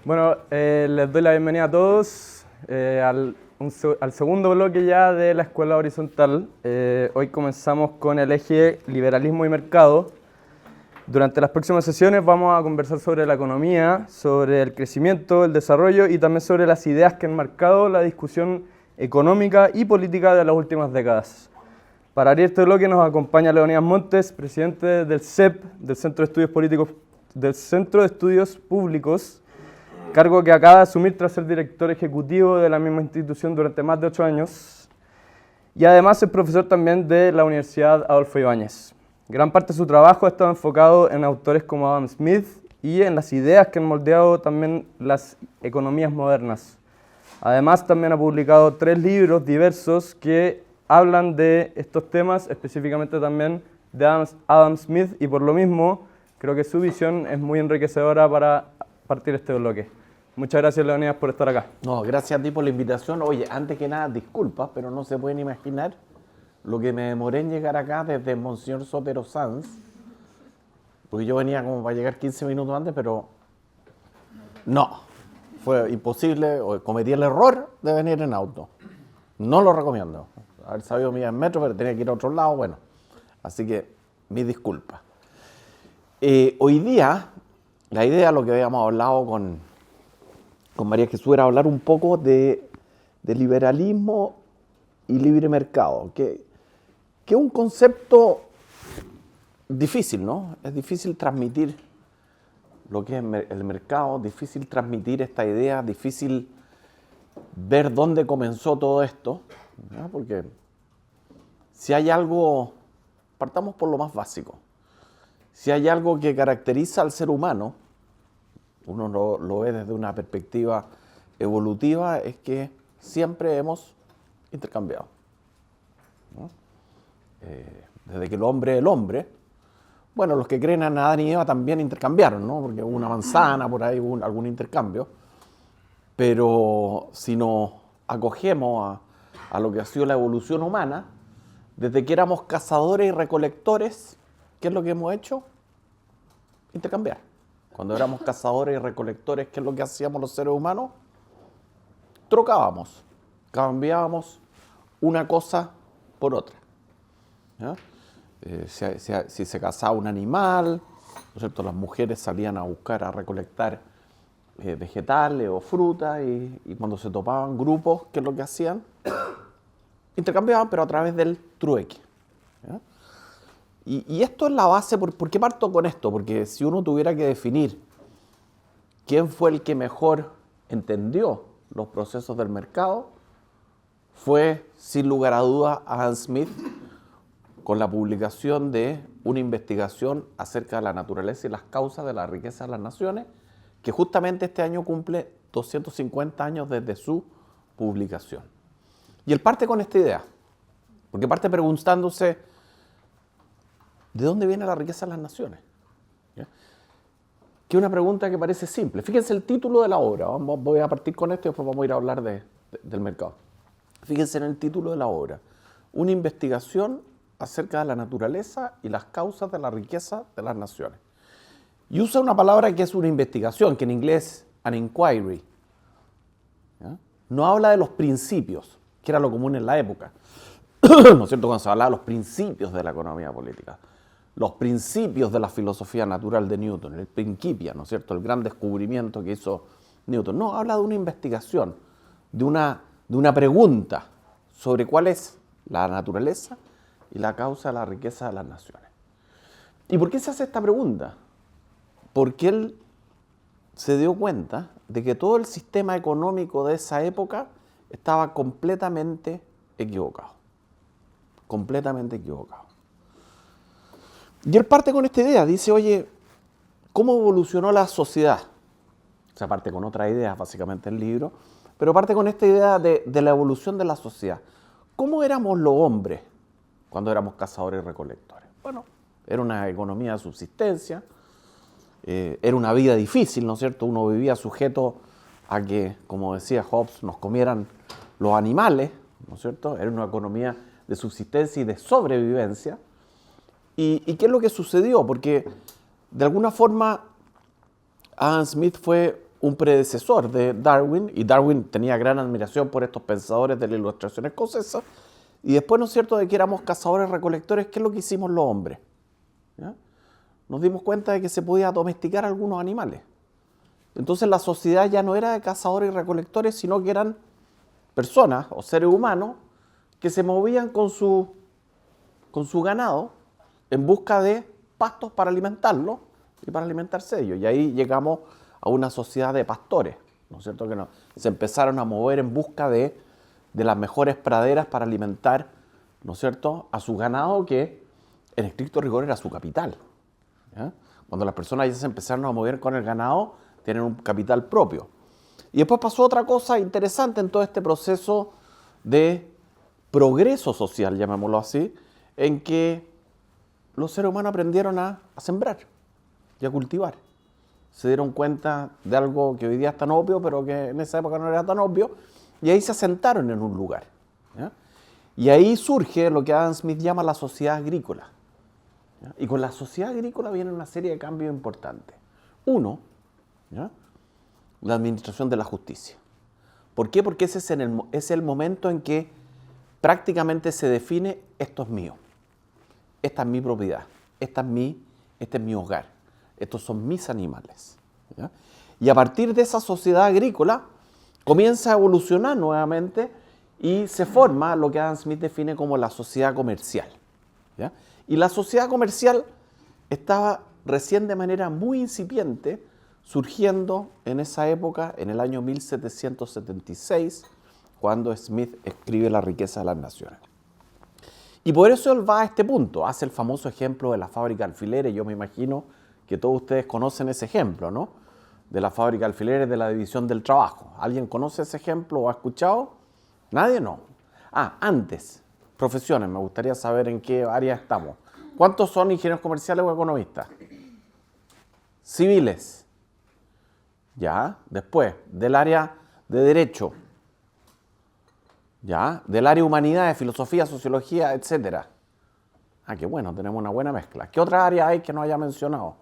Bueno, les doy la bienvenida a todos al segundo bloque ya de la Escuela Horizontal. Hoy comenzamos con el eje liberalismo y mercado. Durante las próximas sesiones vamos a conversar sobre la economía, sobre el crecimiento, el desarrollo y también sobre las ideas que han marcado la discusión económica y política de las últimas décadas. Para abrir este bloque nos acompaña Leonidas Montes, presidente del CEP, del Centro de Estudios Públicos, cargo que acaba de asumir tras ser director ejecutivo de la misma institución durante más de 8 años, y además es profesor también de la Universidad Adolfo Ibáñez. Gran parte de su trabajo ha estado enfocado en autores como Adam Smith y en las ideas que han moldeado también las economías modernas. Además, también ha publicado 3 libros diversos que hablan de estos temas, específicamente también de Adam Smith, y por lo mismo creo que su visión es muy enriquecedora para partir este bloque. Muchas gracias, Leonidas, por estar acá. No, gracias a ti por la invitación. Oye, antes que nada, disculpas, pero no se pueden imaginar lo que me demoré en llegar acá desde Monseñor Sotero Sanz, porque yo venía como para llegar 15 minutos antes, pero no, fue imposible, cometí el error de venir en auto. No lo recomiendo. Haber sabido millas en metro, pero tenía que ir a otro lado, bueno. Así que, mis disculpas. Hoy día, la idea, lo que habíamos hablado con María Jesús, era hablar un poco de liberalismo y libre mercado, que es un concepto difícil, ¿no? Es difícil transmitir lo que es el mercado, difícil transmitir esta idea, difícil ver dónde comenzó todo esto, ¿no? Porque si hay algo, partamos por lo más básico, si hay algo que caracteriza al ser humano, uno lo ve desde una perspectiva evolutiva, es que siempre hemos intercambiado, ¿no? Desde que el hombre es el hombre, bueno, los que creen en Adán y Eva también intercambiaron, ¿no? Porque hubo una manzana, por ahí hubo algún intercambio, pero si nos acogemos a lo que ha sido la evolución humana, desde que éramos cazadores y recolectores, ¿qué es lo que hemos hecho? Intercambiar. Cuando éramos cazadores y recolectores, ¿qué es lo que hacíamos los seres humanos? Trocábamos, cambiábamos una cosa por otra, ¿ya? Si se cazaba un animal, ¿no es cierto? Las mujeres salían a buscar, a recolectar vegetales o frutas, y cuando se topaban grupos, ¿qué es lo que hacían? Intercambiaban, pero a través del trueque, ¿ya? Y esto es la base. ¿Por qué parto con esto? Porque si uno tuviera que definir quién fue el que mejor entendió los procesos del mercado, fue sin lugar a dudas Adam Smith, con la publicación de una investigación acerca de la naturaleza y las causas de la riqueza de las naciones, que justamente este año cumple 250 años desde su publicación. Y él parte con esta idea, porque parte preguntándose, ¿de dónde viene la riqueza de las naciones? ¿Ya? Que es una pregunta que parece simple. Fíjense el título de la obra. Voy a partir con esto y después vamos a ir a hablar del mercado. Fíjense en el título de la obra. Una investigación acerca de la naturaleza y las causas de la riqueza de las naciones. Y usa una palabra que es una investigación, que en inglés es an inquiry. ¿Ya? No habla de los principios, que era lo común en la época. ¿No es cierto? Cuando se hablaba de los principios de la economía política, los principios de la filosofía natural de Newton, el Principia, ¿no es cierto? El gran descubrimiento que hizo Newton. No, habla de una investigación, de una pregunta sobre cuál es la naturaleza y la causa de la riqueza de las naciones. ¿Y por qué se hace esta pregunta? Porque él se dio cuenta de que todo el sistema económico de esa época estaba completamente equivocado. Completamente equivocado. Y él parte con esta idea, dice, oye, ¿cómo evolucionó la sociedad? O sea, parte con otra idea, básicamente el libro, pero parte con esta idea de la evolución de la sociedad. ¿Cómo éramos los hombres cuando éramos cazadores y recolectores? Bueno, era una economía de subsistencia, era una vida difícil, ¿no es cierto? Uno vivía sujeto a que, como decía Hobbes, nos comieran los animales, ¿no es cierto? Era una economía de subsistencia y de sobrevivencia. ¿Y qué es lo que sucedió? Porque de alguna forma Adam Smith fue un predecesor de Darwin, y Darwin tenía gran admiración por estos pensadores de la Ilustración escocesa, y después, ¿no es cierto?, de que éramos cazadores-recolectores, ¿qué es lo que hicimos los hombres? ¿Ya? Nos dimos cuenta de que se podía domesticar algunos animales. Entonces la sociedad ya no era de cazadores y recolectores, sino que eran personas o seres humanos que se movían con su ganado en busca de pastos para alimentarlo y para alimentarse ellos. Y ahí llegamos a una sociedad de pastores, ¿no es cierto? Que no, se empezaron a mover en busca de las mejores praderas para alimentar, ¿no es cierto?, a su ganado, que en estricto rigor era su capital. ¿Ya? Cuando las personas ya se empezaron a mover con el ganado, tienen un capital propio. Y después pasó otra cosa interesante en todo este proceso de progreso social, llamémoslo así, en que los seres humanos aprendieron a sembrar y a cultivar. Se dieron cuenta de algo que hoy día es tan obvio, pero que en esa época no era tan obvio, y ahí se asentaron en un lugar. ¿Ya? Y ahí surge lo que Adam Smith llama la sociedad agrícola. ¿Ya? Y con la sociedad agrícola viene una serie de cambios importantes. Uno, ¿ya?, la administración de la justicia. ¿Por qué? Porque ese es el momento en que prácticamente se define: esto es mío, esta es mi propiedad, este es mi hogar, estos son mis animales. ¿Ya? Y a partir de esa sociedad agrícola comienza a evolucionar nuevamente y se forma lo que Adam Smith define como la sociedad comercial. ¿Ya? Y la sociedad comercial estaba recién de manera muy incipiente surgiendo en esa época, en el año 1776, cuando Smith escribe La riqueza de las naciones. Y por eso él va a este punto, hace el famoso ejemplo de la fábrica de alfileres. Yo me imagino que todos ustedes conocen ese ejemplo, ¿no?, de la fábrica de alfileres, de la división del trabajo. ¿Alguien conoce ese ejemplo o ha escuchado? ¿Nadie? No. Antes, profesiones, me gustaría saber en qué área estamos. ¿Cuántos son ingenieros comerciales o economistas? Civiles. Ya, después, del área de Derecho. Ya, del área de Humanidades, Filosofía, Sociología, etc. Qué bueno, tenemos una buena mezcla. ¿Qué otra área hay que no haya mencionado?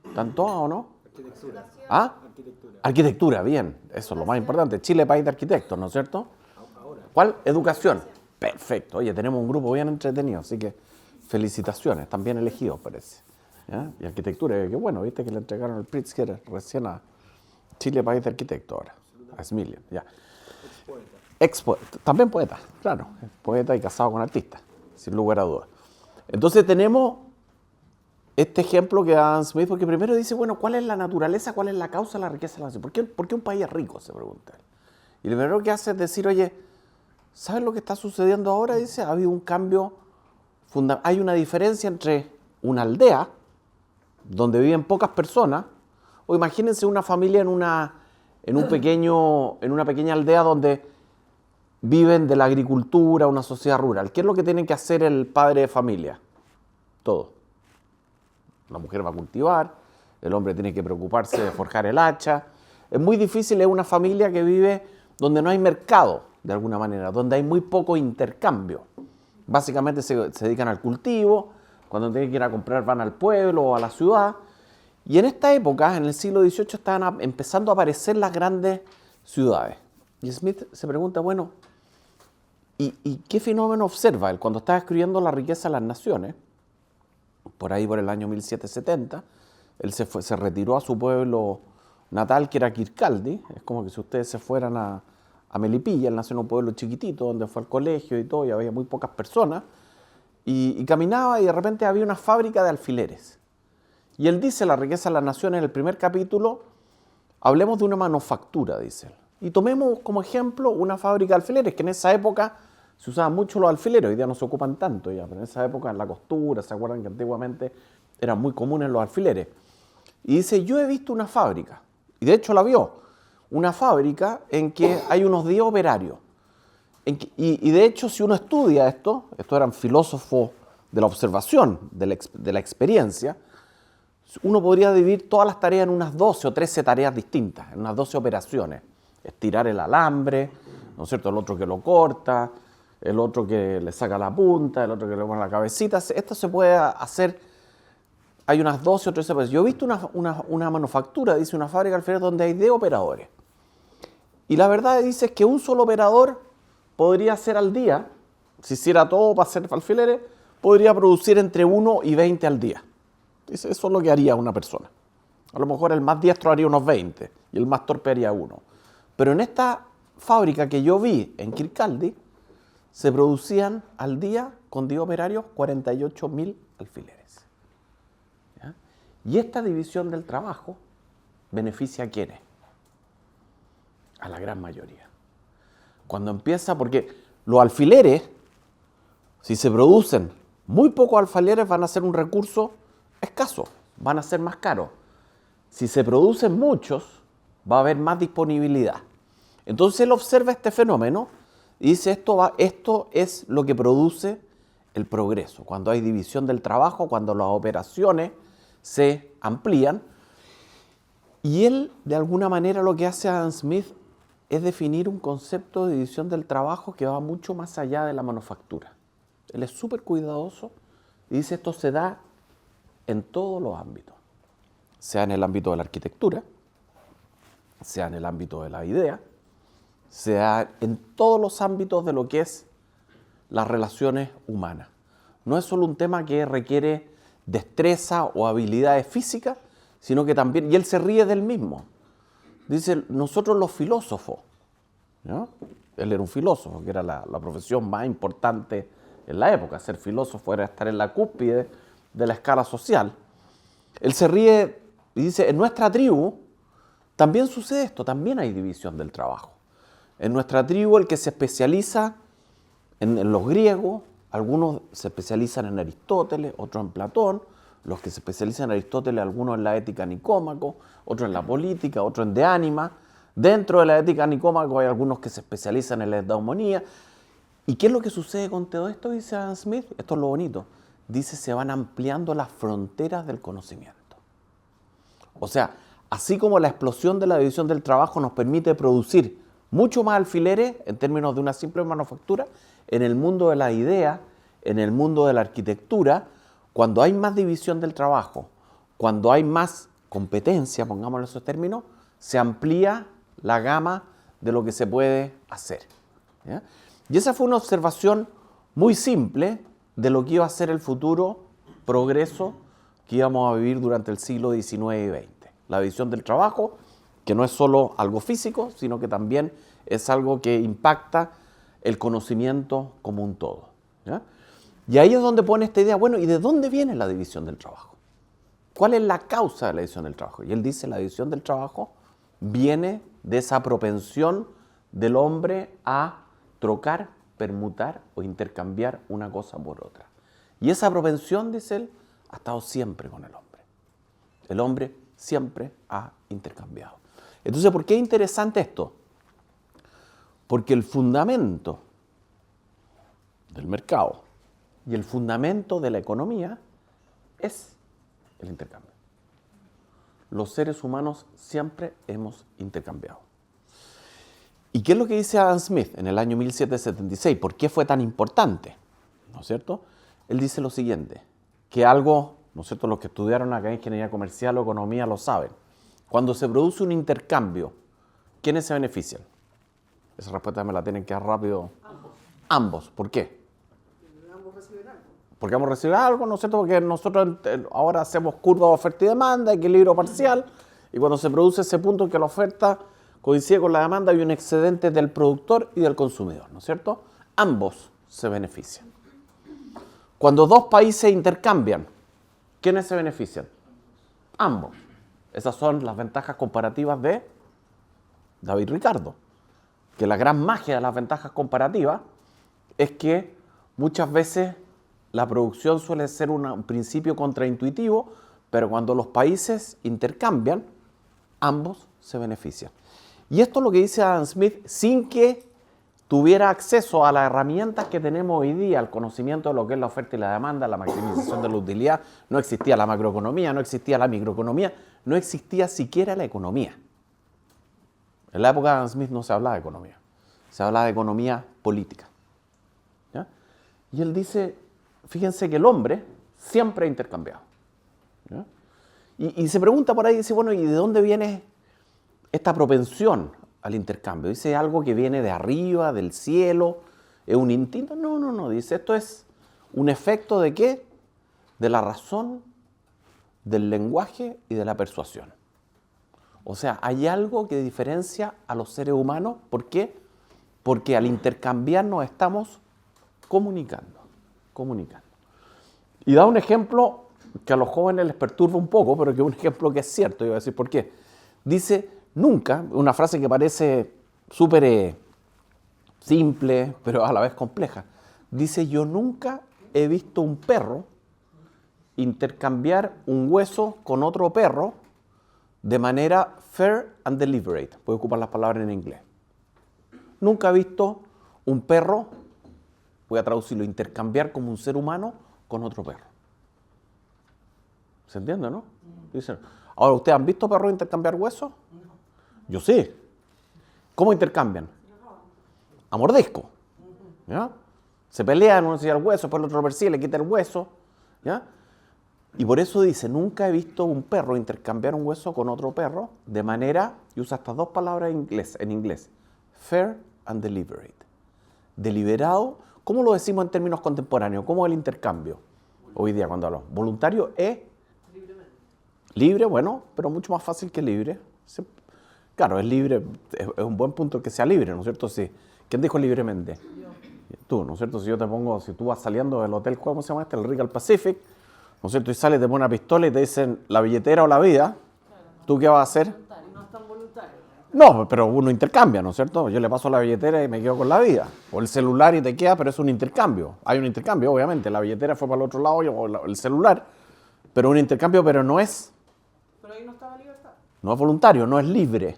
¿Están todas o no? Arquitectura. Arquitectura. Arquitectura, bien. Eso es lo más importante. Chile, país de arquitectos, ¿no es cierto? Ahora. ¿Cuál? Educación. Perfecto. Oye, tenemos un grupo bien entretenido, así que felicitaciones. Están bien elegidos, parece. ¿Ya? Y arquitectura, qué bueno, viste que le entregaron el Pritzker recién a Chile, país de arquitectos ahora. A Smiljan, ya. También poeta, claro. Poeta y casado con artista, sin lugar a dudas. Entonces tenemos este ejemplo que da Adam Smith, porque primero dice, bueno, ¿cuál es la naturaleza, cuál es la causa de la riqueza de la nación? ¿Por qué un país es rico?, se pregunta. Y lo primero que hace es decir, oye, ¿sabes lo que está sucediendo ahora? Dice, ha habido un cambio fundamental. Hay una diferencia entre una aldea, donde viven pocas personas, o imagínense una familia en una pequeña aldea donde viven de la agricultura, una sociedad rural. ¿Qué es lo que tiene que hacer el padre de familia? Todo. La mujer va a cultivar, el hombre tiene que preocuparse de forjar el hacha. Es muy difícil, es una familia que vive donde no hay mercado, de alguna manera, donde hay muy poco intercambio. Básicamente se dedican al cultivo, cuando tienen que ir a comprar van al pueblo o a la ciudad. Y en esta época, en el siglo XVIII, estaban empezando a aparecer las grandes ciudades. Y Smith se pregunta, bueno, ¿y qué fenómeno observa él? Cuando estaba escribiendo La riqueza de las naciones, por ahí por el año 1770, él se retiró a su pueblo natal, que era Kirkcaldy. Es como que si ustedes se fueran a Melipilla. Él nació en un pueblo chiquitito donde fue al colegio y todo, y había muy pocas personas. Y caminaba y de repente había una fábrica de alfileres. Y él dice, La riqueza de las naciones, en el primer capítulo, hablemos de una manufactura, dice él. Y tomemos como ejemplo una fábrica de alfileres, que en esa época se usaban mucho los alfileres, hoy día no se ocupan tanto ya, pero en esa época en la costura, ¿se acuerdan que antiguamente eran muy comunes los alfileres? Y dice, yo he visto una fábrica, y de hecho la vio, una fábrica en que hay unos 10 operarios. Y de hecho, si uno estudia estos eran filósofos de la observación, de la experiencia, uno podría dividir todas las tareas en unas 12 o 13 tareas distintas, en unas 12 operaciones. Estirar el alambre, ¿no es cierto?, el otro que lo corta, el otro que le saca la punta, el otro que le pone la cabecita. Esto se puede hacer hay unas 12 o 13 personas. Yo he visto una manufactura, dice una fábrica de alfileres donde hay 10 operadores. Y la verdad dice que un solo operador podría hacer al día, si hiciera todo para hacer alfileres, podría producir entre 1 y 20 al día. Dice, eso es lo que haría una persona. A lo mejor el más diestro haría unos 20 y el más torpe haría 1. Pero en esta fábrica que yo vi en Kirkcaldy, se producían al día, con 10 operarios, 48.000 alfileres. ¿Ya? Y esta división del trabajo beneficia a ¿quiénes? A la gran mayoría. Cuando empieza, porque los alfileres, si se producen muy pocos alfileres, van a ser un recurso escaso, van a ser más caros. Si se producen muchos, va a haber más disponibilidad. Entonces él observa este fenómeno y dice, esto es lo que produce el progreso. Cuando hay división del trabajo, cuando las operaciones se amplían. Y él, de alguna manera, lo que hace Adam Smith es definir un concepto de división del trabajo que va mucho más allá de la manufactura. Él es súper cuidadoso y dice, esto se da en todos los ámbitos. Sea en el ámbito de la arquitectura, sea en el ámbito de la idea, sea en todos los ámbitos de lo que es las relaciones humanas. No es solo un tema que requiere destreza o habilidades físicas, sino que también, y él se ríe del mismo. Dice, nosotros los filósofos, ¿no? Él era un filósofo, que era la profesión más importante en la época. Ser filósofo era estar en la cúspide de la escala social. Él se ríe y dice, en nuestra tribu también sucede esto, también hay división del trabajo. En nuestra tribu el que se especializa en los griegos, algunos se especializan en Aristóteles, otros en Platón, los que se especializan en Aristóteles, algunos en la ética Nicómaco, otros en la política, otros en de ánima. Dentro de la ética Nicómaco hay algunos que se especializan en la eudemonía. ¿Y qué es lo que sucede con todo esto? Dice Adam Smith, esto es lo bonito, dice se van ampliando las fronteras del conocimiento. O sea, así como la explosión de la división del trabajo nos permite producir mucho más alfileres en términos de una simple manufactura, en el mundo de la idea, en el mundo de la arquitectura, cuando hay más división del trabajo, cuando hay más competencia, pongámoslo en esos términos, se amplía la gama de lo que se puede hacer. ¿Ya? Y esa fue una observación muy simple de lo que iba a ser el futuro progreso que íbamos a vivir durante el siglo XIX y XX. La división del trabajo, que no es solo algo físico, sino que también es algo que impacta el conocimiento como un todo. ¿Ya? Y ahí es donde pone esta idea, bueno, ¿y de dónde viene la división del trabajo? ¿Cuál es la causa de la división del trabajo? Y él dice, la división del trabajo viene de esa propensión del hombre a trocar, permutar o intercambiar una cosa por otra. Y esa propensión, dice él, ha estado siempre con el hombre. El hombre siempre ha intercambiado. Entonces, ¿por qué es interesante esto? Porque el fundamento del mercado y el fundamento de la economía es el intercambio. Los seres humanos siempre hemos intercambiado. ¿Y qué es lo que dice Adam Smith en el año 1776? ¿Por qué fue tan importante? ¿No es cierto? Él dice lo siguiente, que algo, ¿no es cierto?, los que estudiaron acá en ingeniería comercial o economía lo saben. Cuando se produce un intercambio, ¿quiénes se benefician? Esa respuesta me la tienen que dar rápido. Ambos. ¿Por qué? Porque ambos reciben algo, ¿no es cierto? Porque nosotros ahora hacemos curva de oferta y demanda, equilibrio parcial, y cuando se produce ese punto en que la oferta coincide con la demanda, hay un excedente del productor y del consumidor, ¿no es cierto? Ambos se benefician. Cuando dos países intercambian, ¿quiénes se benefician? Ambos. Esas son las ventajas comparativas de David Ricardo. Que la gran magia de las ventajas comparativas es que muchas veces la producción suele ser un principio contraintuitivo, pero cuando los países intercambian, ambos se benefician. Y esto es lo que dice Adam Smith sin que tuviera acceso a las herramientas que tenemos hoy día, al conocimiento de lo que es la oferta y la demanda, la maximización de la utilidad. No existía la macroeconomía, no existía la microeconomía, no existía siquiera la economía. En la época de Adam Smith no se hablaba de economía, se hablaba de economía política. ¿Ya? Y él dice, fíjense que el hombre siempre ha intercambiado. ¿Ya? Y se pregunta por ahí, dice, bueno, ¿y de dónde viene esta propensión al intercambio? Dice, algo que viene de arriba, del cielo, es un instinto. No, dice, esto es un efecto ¿de qué? De la razón, del lenguaje y de la persuasión. O sea, hay algo que diferencia a los seres humanos. ¿Por qué? Porque al intercambiar nos estamos comunicando. Y da un ejemplo que a los jóvenes les perturba un poco, pero que es un ejemplo que es cierto. Yo voy a decir por qué. Dice, nunca, una frase que parece súper simple, pero a la vez compleja. Dice, yo nunca he visto un perro intercambiar un hueso con otro perro de manera fair and deliberate. Voy a ocupar las palabras en inglés. Nunca he visto un perro, voy a traducirlo, intercambiar como un ser humano con otro perro. ¿Se entiende, no? Dicen, ahora, ¿ustedes han visto perros intercambiar huesos? Yo sí. ¿Cómo intercambian? A mordisco. ¿Ya? Se pelean, uno se lleva el hueso, después el otro lo persigue, le quita el hueso. ¿Ya? Y por eso dice, nunca he visto un perro intercambiar un hueso con otro perro de manera, y usa estas dos palabras en inglés, fair and deliberate. Deliberado, ¿cómo lo decimos en términos contemporáneos? ¿Cómo es el intercambio? Hoy día cuando hablamos. Voluntario es libre, bueno, pero mucho más fácil que libre. Claro, es libre, es un buen punto que sea libre, ¿no es cierto? Sí. ¿Quién dijo libremente? Tú, ¿no es cierto? Si yo te pongo, si tú vas saliendo del hotel, ¿cómo se llama este? El Regal Pacific, ¿no es cierto? Y sales, te pones una pistola y te dicen la billetera o la vida, ¿tú qué vas a hacer? No es tan voluntario. No, pero uno intercambia, ¿no es cierto? Yo le paso la billetera y me quedo con la vida. O el celular y te queda, pero es un intercambio. Hay un intercambio, obviamente. La billetera fue para el otro lado o el celular. Pero un intercambio, pero no es... Pero ahí no está la libertad. No es voluntario, no es libre.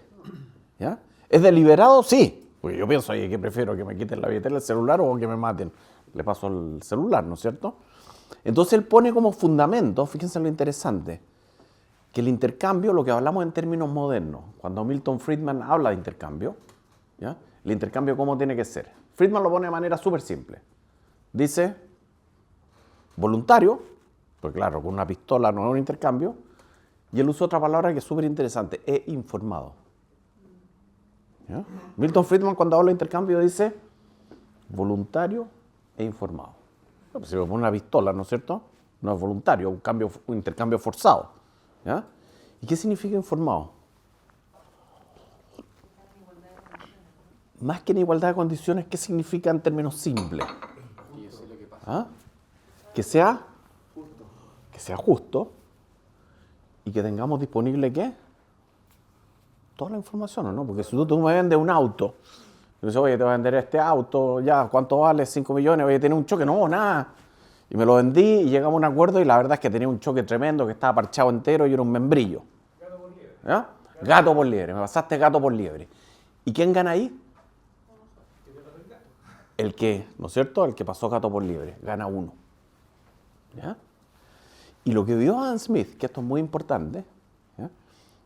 ¿Ya? ¿Es deliberado? Sí. Porque yo pienso, oye, ¿qué prefiero? ¿Que me quiten la billetera del celular o que me maten? Le paso el celular, ¿no es cierto? Entonces él pone como fundamento, fíjense lo interesante, que el intercambio, lo que hablamos en términos modernos, cuando Milton Friedman habla de intercambio, ¿ya? El intercambio ¿cómo tiene que ser? Friedman lo pone de manera súper simple. Dice, voluntario, pues claro, con una pistola no es un intercambio, y él usa otra palabra que es súper interesante, es informado. ¿Ya? Milton Friedman cuando habla de intercambio dice voluntario e informado. Pues si me pone una pistola, ¿no es cierto? No es voluntario, un intercambio forzado. ¿Ya? ¿Y qué significa informado? Más que en igualdad de condiciones, ¿qué significa en términos simples? ¿Ah? Que sea justo y que tengamos disponible ¿qué? Toda la información, ¿no? Porque si tú me vendes un auto, y dices, oye, te voy a vender este auto, ya, ¿cuánto vale? 5 millones, oye, tiene un choque, no, nada. Y me lo vendí y llegamos a un acuerdo y la verdad es que tenía un choque tremendo, que estaba parchado entero y era un membrillo. Gato por liebre. ¿Ya? Gato por liebre, me pasaste gato por liebre. ¿Y quién gana ahí? El que, ¿no es cierto? El que pasó gato por liebre, gana uno. ¿Ya? Y lo que vio Adam Smith, que esto es muy importante, ¿ya?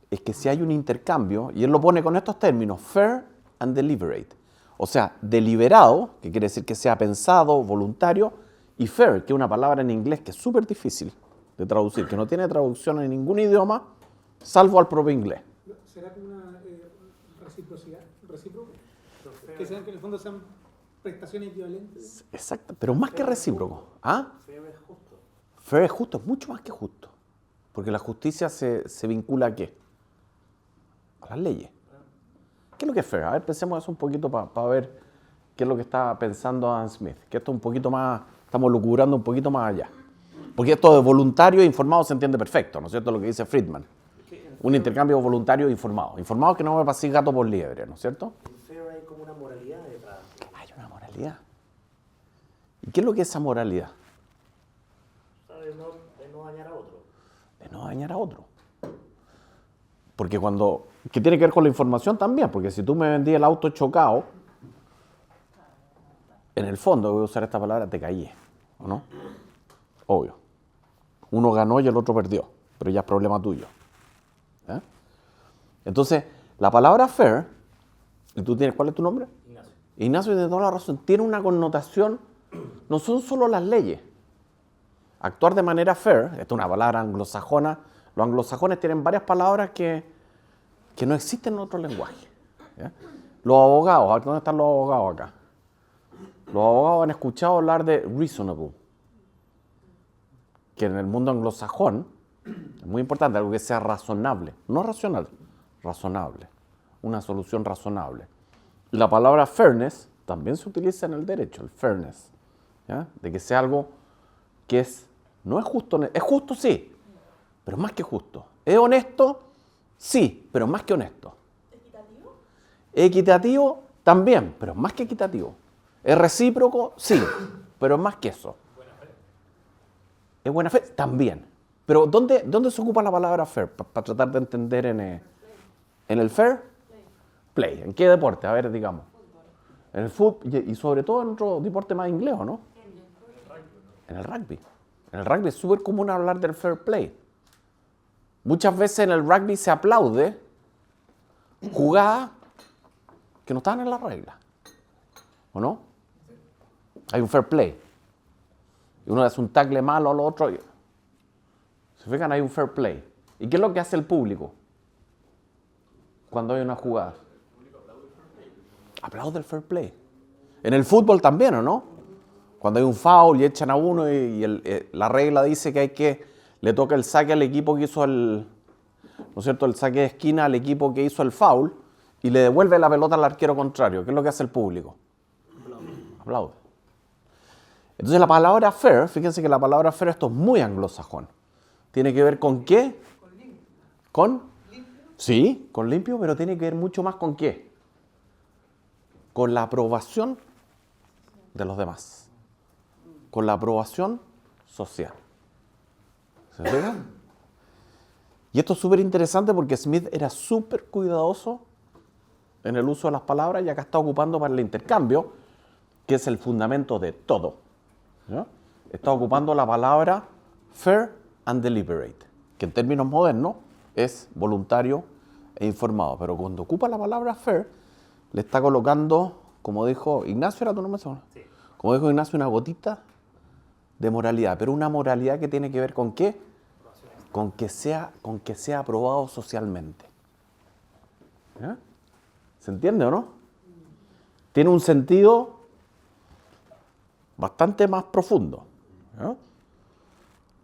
Es que si hay un intercambio, y él lo pone con estos términos, fair and deliberate, o sea, deliberado, que quiere decir que sea pensado, voluntario, y fair, que es una palabra en inglés que es súper difícil de traducir, que no tiene traducción en ningún idioma, salvo al propio inglés. ¿Será que una reciprocidad? ¿Recíproco? Que sean que en el fondo sean prestaciones equivalentes. Exacto, pero más que recíproco. ¿Ah? Fair es justo, es mucho más que justo. Porque la justicia se vincula ¿a qué? A las leyes. ¿Qué es lo que es fair? A ver, pensemos eso un poquito para ver qué es lo que está pensando Adam Smith. Que esto es un poquito más, estamos lucubrando un poquito más allá. Porque esto de voluntario e informado se entiende perfecto, ¿no es cierto? Lo que dice Friedman. Un intercambio voluntario e informado. Informado es que no me pasé gato por liebre, ¿no es cierto? Pero hay como una moralidad detrás. Hay una moralidad. ¿Y qué es lo que es esa moralidad? De no dañar a otro. De no dañar a otro. Porque que tiene que ver con la información también, porque si tú me vendías el auto chocado, en el fondo, voy a usar esta palabra, te caí, ¿o no? Obvio. Uno ganó y el otro perdió, pero ya es problema tuyo. ¿Eh? Entonces, la palabra fair, ¿y tú tienes cuál es tu nombre? Ignacio. Ignacio tiene toda la razón, tiene una connotación, no son solo las leyes. Actuar de manera fair, esta es una palabra anglosajona, Los anglosajones tienen varias palabras que no existen en otro lenguaje. ¿Ya? Los abogados, a ver, ¿dónde están los abogados acá? Los abogados han escuchado hablar de reasonable, que en el mundo anglosajón es muy importante, algo que sea razonable, no racional, razonable, una solución razonable. Y la palabra fairness también se utiliza en el derecho, el fairness, ¿ya? De que sea algo que no es justo, es justo sí, pero más que justo. ¿Es honesto? Sí, pero más que honesto. ¿Equitativo? Equitativo también, pero más que equitativo. ¿Es recíproco? Sí, pero más que eso. ¿Es buena fe? También. Pero ¿dónde se ocupa la palabra fair? Para tratar de entender en el fair play. ¿En qué deporte? A ver, digamos. En el fútbol y sobre todo en otro deporte más inglés, ¿no? En el rugby. En el rugby es súper común hablar del fair play. Muchas veces en el rugby se aplaude jugadas que no estaban en la regla. ¿O no? Hay un fair play. Y uno hace un tackle malo al otro. ¿Se fijan? Hay un fair play. ¿Y qué es lo que hace el público cuando hay una jugada? Aplaude el fair play. En el fútbol también, ¿o no? Cuando hay un foul y echan a uno y la regla dice que le toca el saque al equipo que hizo ¿no es cierto? El saque de esquina al equipo que hizo el foul y le devuelve la pelota al arquero contrario. ¿Qué es lo que hace el público? Aplaude. Entonces la palabra fair, fíjense que la palabra fair, esto es muy anglosajón. ¿Tiene que ver con qué? ¿Con? Sí, con limpio, pero tiene que ver mucho más con qué. Con la aprobación de los demás. Con la aprobación social. ¿Se fijan? Y esto es súper interesante porque Smith era súper cuidadoso en el uso de las palabras y acá está ocupando para el intercambio, que es el fundamento de todo. ¿Ya? Está ocupando la palabra fair and deliberate, que en términos modernos es voluntario e informado. Pero cuando ocupa la palabra fair, le está colocando, como dijo Ignacio, ¿era tu nombre? Sí. Como dijo Ignacio, una gotita de moralidad. Pero una moralidad que tiene que ver con ¿qué? Con que sea aprobado socialmente. ¿Ya? ¿Se entiende o no? Tiene un sentido bastante más profundo. ¿Ya?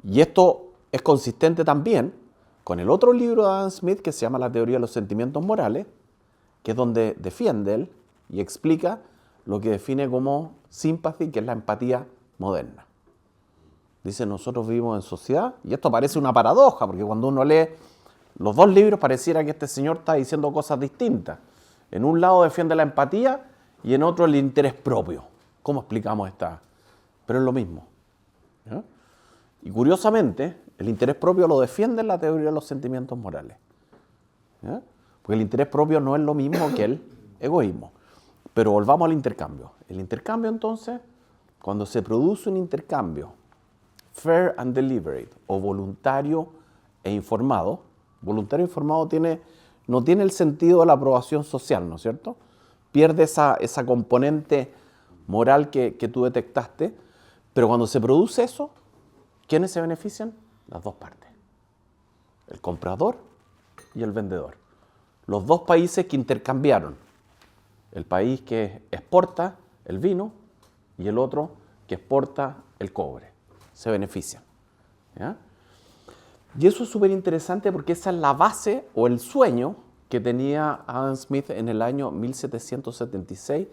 Y esto es consistente también con el otro libro de Adam Smith que se llama La teoría de los sentimientos morales, que es donde defiende él y explica lo que define como sympathy, que es la empatía moderna. Dice, nosotros vivimos en sociedad, y esto parece una paradoja, porque cuando uno lee los dos libros pareciera que este señor está diciendo cosas distintas. En un lado defiende la empatía y en otro el interés propio. ¿Cómo explicamos esta? Pero es lo mismo. ¿Ya? Y curiosamente, el interés propio lo defiende en la teoría de los sentimientos morales. ¿Ya? Porque el interés propio no es lo mismo que el egoísmo. Pero volvamos al intercambio. El intercambio, entonces, cuando se produce un intercambio fair and deliberate, o voluntario e informado, voluntario e informado no tiene el sentido de la aprobación social, ¿no es cierto? Pierde esa componente moral que tú detectaste, pero cuando se produce eso, ¿quiénes se benefician? Las dos partes. El comprador y el vendedor. Los dos países que intercambiaron. El país que exporta el vino y el otro que exporta el cobre. Se benefician. ¿Ya? Y eso es súper interesante porque esa es la base o el sueño que tenía Adam Smith en el año 1776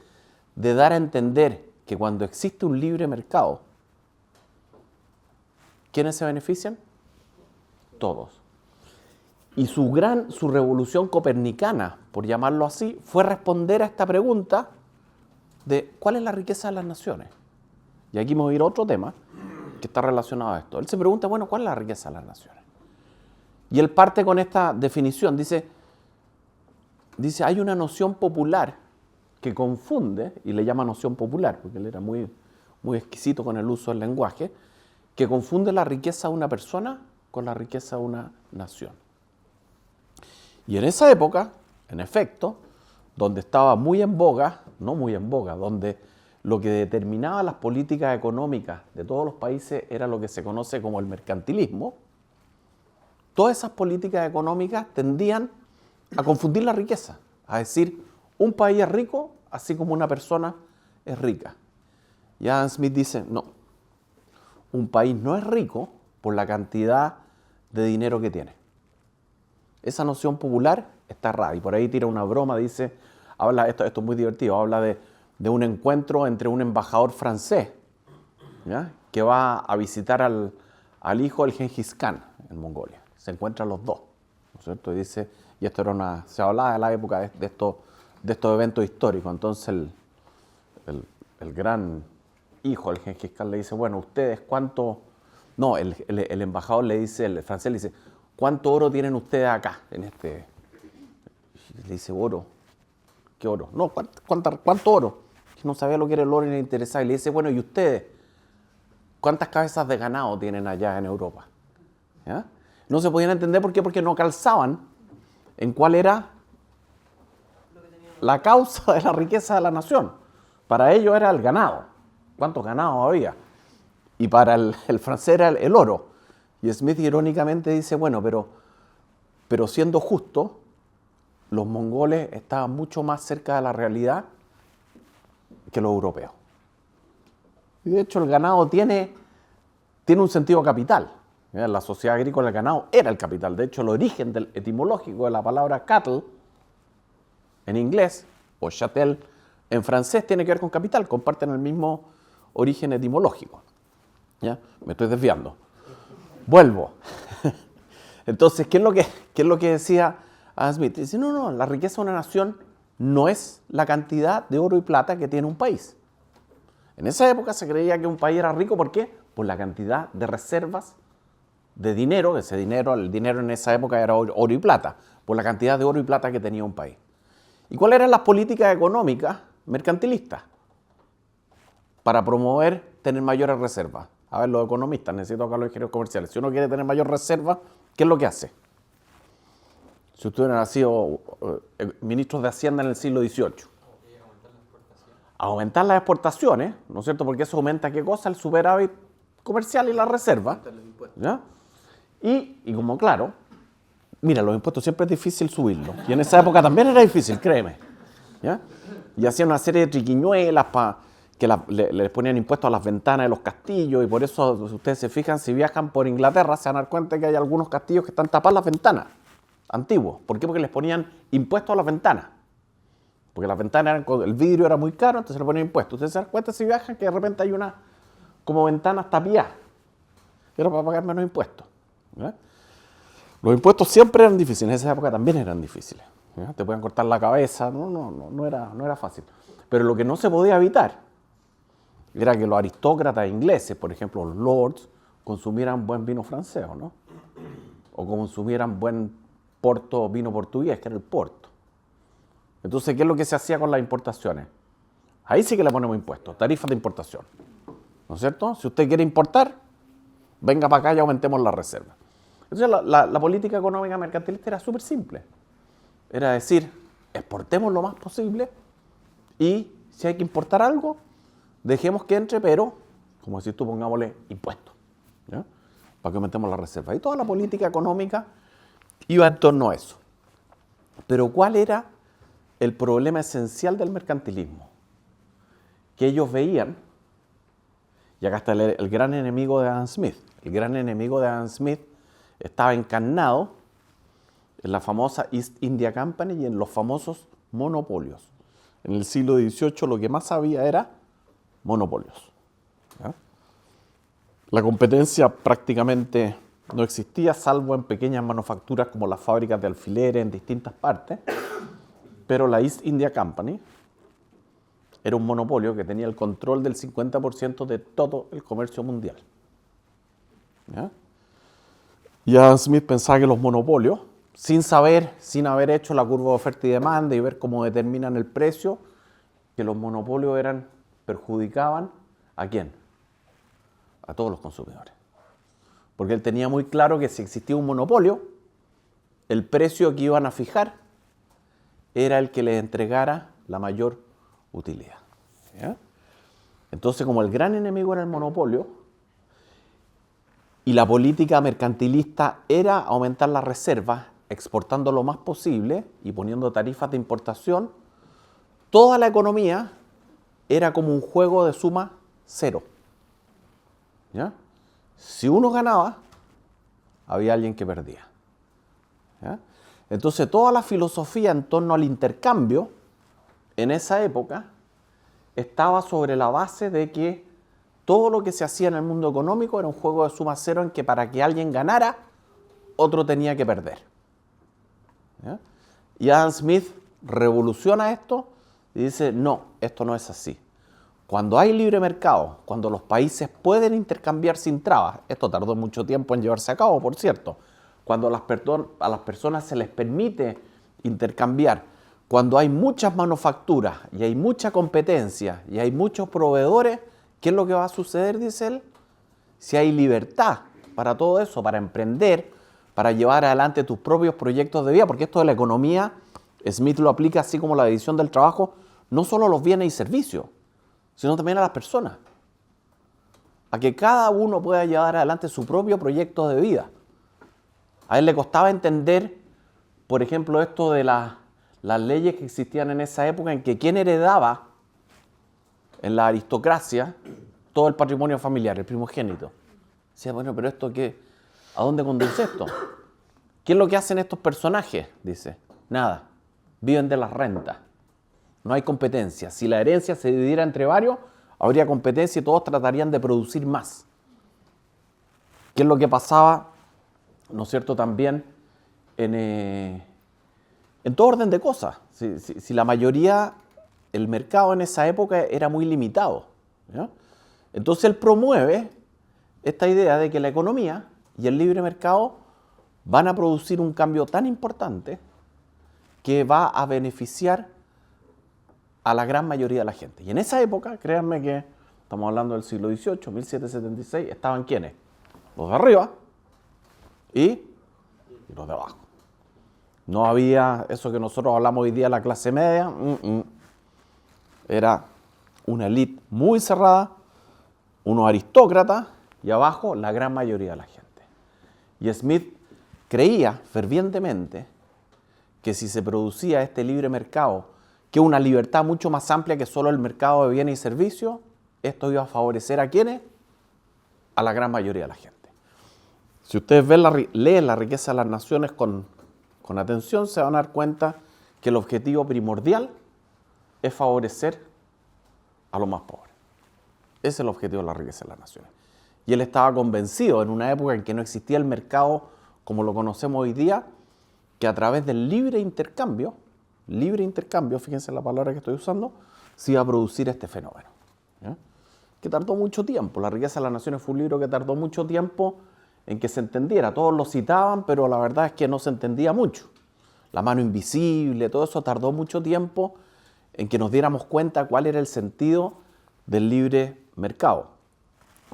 de dar a entender que cuando existe un libre mercado, ¿quiénes se benefician? Todos. Y su revolución copernicana, por llamarlo así, fue responder a esta pregunta de ¿cuál es la riqueza de las naciones? Y aquí vamos a ir a otro tema que está relacionado a esto. Él se pregunta, bueno, ¿cuál es la riqueza de las naciones? Y él parte con esta definición. Dice, hay una noción popular que confunde, y le llama noción popular, porque él era muy, muy exquisito con el uso del lenguaje, que confunde la riqueza de una persona con la riqueza de una nación. Y en esa época, en efecto, donde estaba muy en boga, no muy en boga, donde lo que determinaba las políticas económicas de todos los países era lo que se conoce como el mercantilismo. todas esas políticas económicas tendían a confundir la riqueza, a decir, un país es rico así como una persona es rica. Y Adam Smith dice, no, un país no es rico por la cantidad de dinero que tiene. Esa noción popular está errada. Y por ahí tira una broma, dice, esto es muy divertido, habla de un encuentro entre un embajador francés, ¿ya?, que va a visitar al hijo del Gengis Khan en Mongolia. Se encuentran los dos, ¿no es cierto? Y dice, y esto era se hablaba de la época de estos eventos históricos. Entonces el gran hijo del Gengis Khan le dice, bueno, ustedes cuánto... No, el embajador le dice, el francés le dice, ¿cuánto oro tienen ustedes acá? Le dice, oro. ¿Qué oro? No, ¿cuánto oro? No sabía lo que era el oro y le interesaba. Y le dice, bueno, ¿y ustedes? ¿Cuántas cabezas de ganado tienen allá en Europa? ¿Ya? No se podían entender por qué, porque no calzaban en cuál era la causa de la riqueza de la nación. Para ellos era el ganado. ¿Cuántos ganados había? Y para el francés era el oro. Y Smith irónicamente dice, bueno, pero siendo justo, los mongoles estaban mucho más cerca de la realidad que los europeos. Y de hecho el ganado tiene un sentido capital. En la sociedad agrícola el ganado era el capital. De hecho el origen etimológico de la palabra cattle en inglés o chattel en francés tiene que ver con capital. Comparten el mismo origen etimológico. ¿Ya? Me estoy desviando. Vuelvo. Entonces, ¿qué es lo que decía Adam Smith? Dice, no, la riqueza de una nación no es la cantidad de oro y plata que tiene un país. En esa época se creía que un país era rico, ¿por qué? Por la cantidad de reservas de dinero, el dinero en esa época era oro y plata, por la cantidad de oro y plata que tenía un país. ¿Y cuáles eran las políticas económicas mercantilistas? Para promover tener mayores reservas. A ver, los economistas, necesito acá los ingenieros comerciales. Si uno quiere tener mayor reserva, ¿qué es lo que hace? Si usted hubiera sido ministros de Hacienda en el siglo XVIII. Aumentar las exportaciones, ¿no es cierto? Porque eso aumenta, ¿qué cosa? El superávit comercial y la reserva. ¿Ya? Y como claro, mira, los impuestos siempre es difícil subirlos. Y en esa época también era difícil, créeme. ¿Ya? Y hacían una serie de triquiñuelas que les ponían impuestos a las ventanas de los castillos. Y por eso, si ustedes se fijan, si viajan por Inglaterra, se van a dar cuenta que hay algunos castillos que están tapadas las ventanas antiguos. ¿Por qué? Porque les ponían impuestos a las ventanas. Porque las ventanas el vidrio era muy caro, entonces le ponían impuestos. Ustedes se dan cuenta si viajan que de repente hay una como ventanas tapiadas. Era para pagar menos impuestos. ¿Ya? Los impuestos siempre eran difíciles, en esa época también eran difíciles. ¿Ya? Te podían cortar la cabeza, no era fácil. Pero lo que no se podía evitar era que los aristócratas ingleses, por ejemplo los lords, consumieran buen vino francés, ¿no? O consumieran buen vino portugués, que era el porto. Entonces, ¿qué es lo que se hacía con las importaciones? Ahí sí que le ponemos impuestos, tarifas de importación. ¿No es cierto? Si usted quiere importar, venga para acá y aumentemos la reserva. Entonces, la política económica mercantilista era súper simple. Era decir, exportemos lo más posible y si hay que importar algo, dejemos que entre, pero, como decís tú, pongámosle impuestos, ¿ya? Para que aumentemos la reserva. Y toda la política económica iba en torno a eso. Pero ¿cuál era el problema esencial del mercantilismo? Que ellos veían, y acá está el gran enemigo de Adam Smith. El gran enemigo de Adam Smith estaba encarnado en la famosa East India Company y en los famosos monopolios. En el siglo XVIII lo que más había era monopolios. ¿Ya? La competencia prácticamente no existía, salvo en pequeñas manufacturas como las fábricas de alfileres en distintas partes, pero la East India Company era un monopolio que tenía el control del 50% de todo el comercio mundial. ¿Ya? Y Adam Smith pensaba que los monopolios, sin haber hecho la curva de oferta y demanda y ver cómo determinan el precio, que los monopolios perjudicaban ¿a quién? A todos los consumidores. Porque él tenía muy claro que si existía un monopolio, el precio que iban a fijar era el que les entregara la mayor utilidad. ¿Ya? Entonces, como el gran enemigo era el monopolio, y la política mercantilista era aumentar las reservas, exportando lo más posible y poniendo tarifas de importación, toda la economía era como un juego de suma cero. ¿Ya? Si uno ganaba, había alguien que perdía. ¿Ya? Entonces, toda la filosofía en torno al intercambio en esa época estaba sobre la base de que todo lo que se hacía en el mundo económico era un juego de suma cero en que para que alguien ganara, otro tenía que perder. ¿Ya? Y Adam Smith revoluciona esto y dice, no, esto no es así. Cuando hay libre mercado, cuando los países pueden intercambiar sin trabas, esto tardó mucho tiempo en llevarse a cabo, por cierto, cuando a las personas se les permite intercambiar, cuando hay muchas manufacturas y hay mucha competencia y hay muchos proveedores, ¿qué es lo que va a suceder, dice él? Si hay libertad para todo eso, para emprender, para llevar adelante tus propios proyectos de vida, porque esto de la economía, Smith lo aplica así como la división del trabajo, no solo a los bienes y servicios, sino también a las personas. A que cada uno pueda llevar adelante su propio proyecto de vida. A él le costaba entender, por ejemplo, esto de las leyes que existían en esa época en que quién heredaba en la aristocracia todo el patrimonio familiar, el primogénito. Decía, bueno, pero esto qué, ¿a dónde conduce esto? ¿Qué es lo que hacen estos personajes? Dice, nada, viven de las rentas. No hay competencia. Si la herencia se dividiera entre varios, habría competencia y todos tratarían de producir más. ¿Qué es lo que pasaba, no es cierto, también en todo orden de cosas? Si la mayoría, el mercado en esa época era muy limitado, ¿ya? Entonces él promueve esta idea de que la economía y el libre mercado van a producir un cambio tan importante que va a beneficiar a la gran mayoría de la gente. Y en esa época, créanme que estamos hablando del siglo XVIII, 1776, estaban ¿quiénes? Los de arriba y los de abajo. No había eso que nosotros hablamos hoy día, la clase media. Era una élite muy cerrada, unos aristócratas y abajo la gran mayoría de la gente. Y Smith creía fervientemente que si se producía este libre mercado, que una libertad mucho más amplia que solo el mercado de bienes y servicios, esto iba a favorecer ¿a quiénes? A la gran mayoría de la gente. Si ustedes leen La riqueza de las naciones con atención, se van a dar cuenta que el objetivo primordial es favorecer a los más pobres. Ese es el objetivo de La riqueza de las naciones. Y él estaba convencido en una época en que no existía el mercado como lo conocemos hoy día, que a través del libre intercambio, fíjense en la palabra que estoy usando, se iba a producir este fenómeno. ¿Ya? Que tardó mucho tiempo. La riqueza de las naciones fue un libro que tardó mucho tiempo en que se entendiera. Todos lo citaban, pero la verdad es que no se entendía mucho. La mano invisible, todo eso tardó mucho tiempo en que nos diéramos cuenta cuál era el sentido del libre mercado.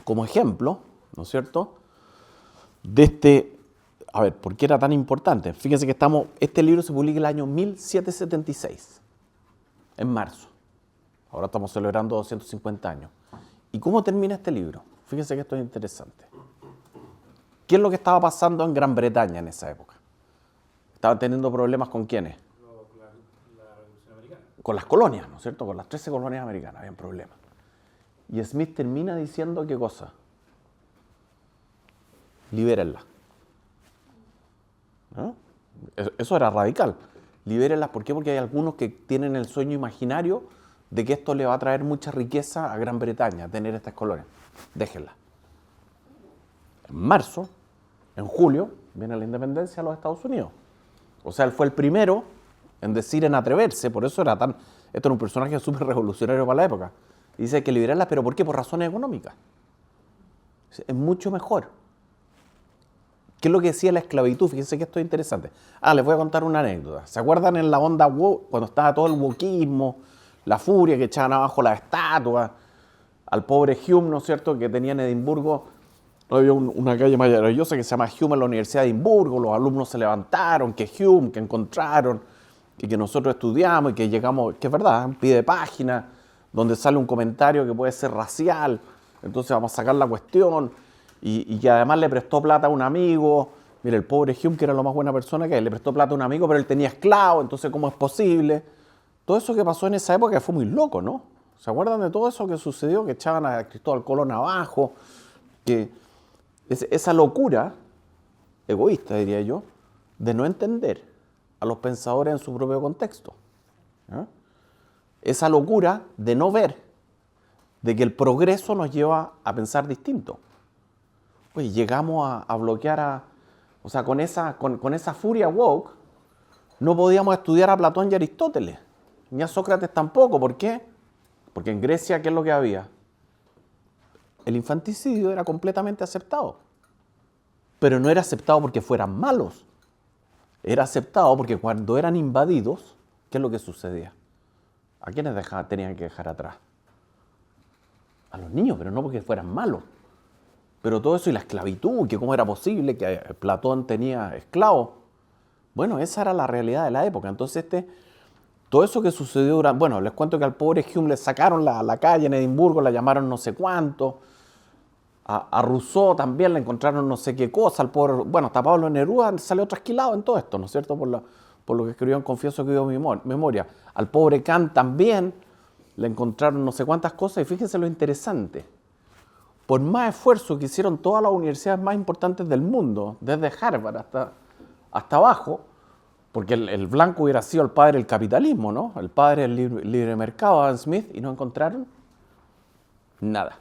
Como ejemplo, ¿no es cierto?, de este, a ver, ¿por qué era tan importante? Fíjense que este libro se publica el año 1776, en marzo. Ahora estamos celebrando 250 años. ¿Y cómo termina este libro? Fíjense que esto es interesante. ¿Qué es lo que estaba pasando en Gran Bretaña en esa época? Estaban teniendo problemas ¿con quiénes? La Revolución Americana. Con las colonias, ¿no es cierto? Con las 13 colonias americanas habían problemas. Y Smith termina diciendo ¿qué cosa? Libérenlas. ¿No? Eso era radical. Libérenlas, ¿por qué? Porque hay algunos que tienen el sueño imaginario de que esto le va a traer mucha riqueza a Gran Bretaña, tener estas colonias. Déjenlas. En marzo, en julio, viene la independencia de los Estados Unidos. O sea, él fue el primero en decir, en atreverse, por eso esto era un personaje súper revolucionario para la época. Y dice que liberarlas, ¿pero por qué? Por razones económicas. Es mucho mejor. ¿Qué es lo que decía la esclavitud? Fíjense que esto es interesante. Les voy a contar una anécdota. ¿Se acuerdan en la onda woke, cuando estaba todo el wokismo, la furia que echaban abajo las estatuas, al pobre Hume, ¿no es cierto?, que tenía en Edimburgo, había una calle maravillosa que se llama Hume en la Universidad de Edimburgo, los alumnos se levantaron, que Hume, que encontraron, y que nosotros estudiamos, y que llegamos, que es verdad, un pie de página, donde sale un comentario que puede ser racial, entonces vamos a sacar la cuestión, y que además le prestó plata a un amigo. Mira, el pobre Hume, que era la más buena persona que él, le prestó plata a un amigo, pero él tenía esclavos, entonces ¿cómo es posible? Todo eso que pasó en esa época fue muy loco, ¿no? ¿Se acuerdan de todo eso que sucedió? Que echaban a Cristóbal Colón abajo, que esa locura, egoísta diría yo, de no entender a los pensadores en su propio contexto. ¿Ah? Esa locura de no ver de que el progreso nos lleva a pensar distinto. Pues llegamos a bloquear o sea, con esa furia woke, no podíamos estudiar a Platón y Aristóteles, ni a Sócrates tampoco. ¿Por qué? Porque en Grecia, ¿qué es lo que había? El infanticidio era completamente aceptado. Pero no era aceptado porque fueran malos. Era aceptado porque cuando eran invadidos, ¿qué es lo que sucedía? ¿A quiénes tenían que dejar atrás? A los niños, pero no porque fueran malos. Pero todo eso y la esclavitud, que cómo era posible que Platón tenía esclavos. Bueno, esa era la realidad de la época. Entonces todo eso que sucedió durante... Bueno, les cuento que al pobre Hume le sacaron la calle en Edimburgo, la llamaron no sé cuánto. A Rousseau también le encontraron no sé qué cosa. Al pobre, bueno, hasta Pablo Neruda salió trasquilado en todo esto, ¿no es cierto? Por lo que escribió en Confieso que vivo memoria. Al pobre Kant también le encontraron no sé cuántas cosas. Y fíjense lo interesante. Por más esfuerzo que hicieron todas las universidades más importantes del mundo, desde Harvard hasta abajo, porque el blanco hubiera sido el padre del capitalismo, ¿no? El padre del libre mercado, Adam Smith, y no encontraron nada.